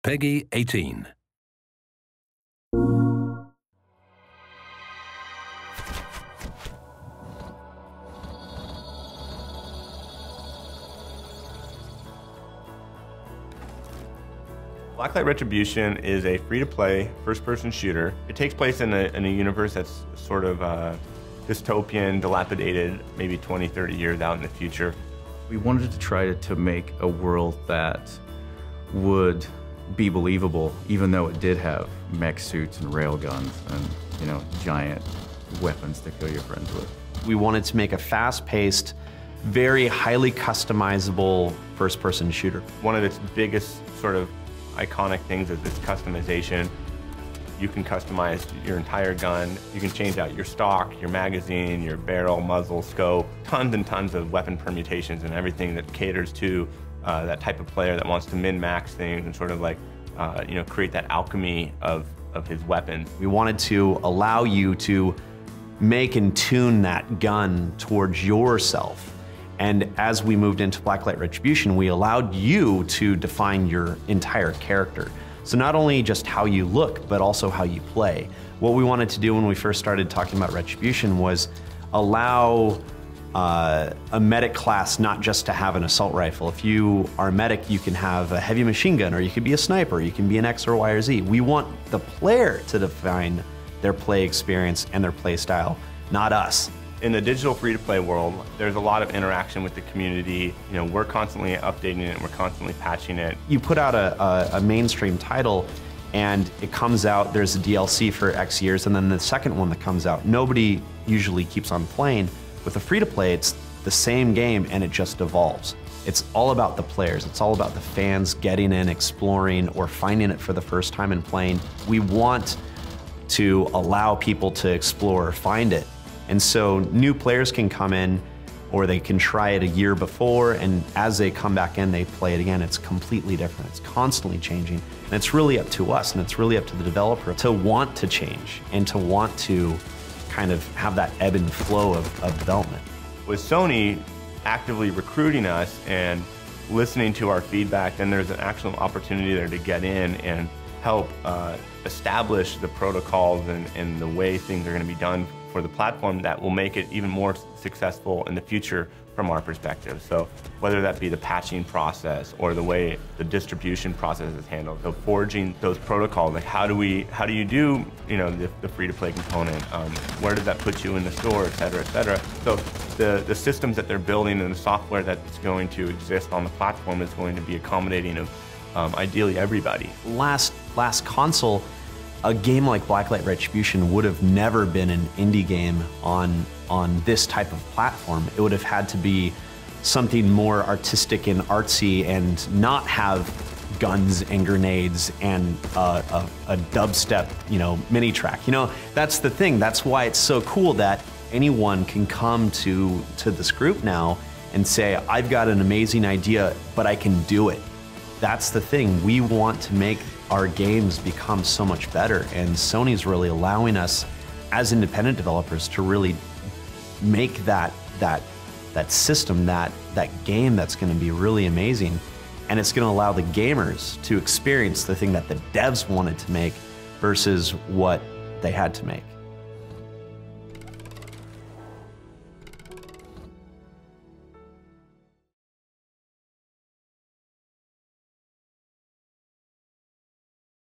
Peggy 18. Blacklight Retribution is a free-to-play, first-person shooter. It takes place in a universe that's sort of dystopian, dilapidated, maybe 20, 30 years out in the future. We wanted to try to make a world that would be believable, even though it did have mech suits and railguns and, you know, giant weapons to kill your friends with. We wanted to make a fast-paced, very highly customizable first-person shooter. One of its biggest sort of iconic things is its customization. You can customize your entire gun. You can change out your stock, your magazine, your barrel, muzzle, scope, tons and tons of weapon permutations and everything that caters to that type of player that wants to min-max things and sort of like, you know, create that alchemy of his weapon. We wanted to allow you to make and tune that gun towards yourself. And as we moved into Blacklight Retribution, we allowed you to define your entire character. So not only just how you look, but also how you play. What we wanted to do when we first started talking about Retribution was allow a medic class not just to have an assault rifle. If you are a medic, you can have a heavy machine gun, or you could be a sniper, you can be an X or Y or Z. We want the player to define their play experience and their play style, not us. In the digital free-to-play world, there's a lot of interaction with the community. You know, we're constantly updating it, and we're constantly patching it. You put out a mainstream title, and it comes out, there's a DLC for X years, and then the second one that comes out, nobody usually keeps on playing. With a free-to-play, it's the same game, and it just evolves. It's all about the players. It's all about the fans getting in, exploring, or finding it for the first time and playing. We want to allow people to explore, find it. And so new players can come in, or they can try it a year before, and as they come back in, they play it again. It's completely different. It's constantly changing. And it's really up to us, and it's really up to the developer to want to change and to want to kind of have that ebb and flow of development. With Sony actively recruiting us and listening to our feedback, then there's an actual opportunity there to get in and help establish the protocols and the way things are going to be done for the platform that will make it even more successful in the future from our perspective. So whether that be the patching process or the way the distribution process is handled, so forging those protocols, like how do you do, you know, the free-to-play component, where does that put you in the store, et cetera, et cetera. So the systems that they're building and the software that's going to exist on the platform is going to be accommodating of ideally everybody. Last console, a game like Blacklight Retribution would have never been an indie game on this type of platform. It would have had to be something more artistic and artsy and not have guns and grenades and a dubstep, you know, mini track. You know, that's the thing. That's why it's so cool that anyone can come to this group now and say, I've got an amazing idea, but I can do it. That's the thing. We want to make our games become so much better, and Sony's really allowing us as independent developers to really make that system, that game that's going to be really amazing, and it's going to allow the gamers to experience the thing that the devs wanted to make versus what they had to make.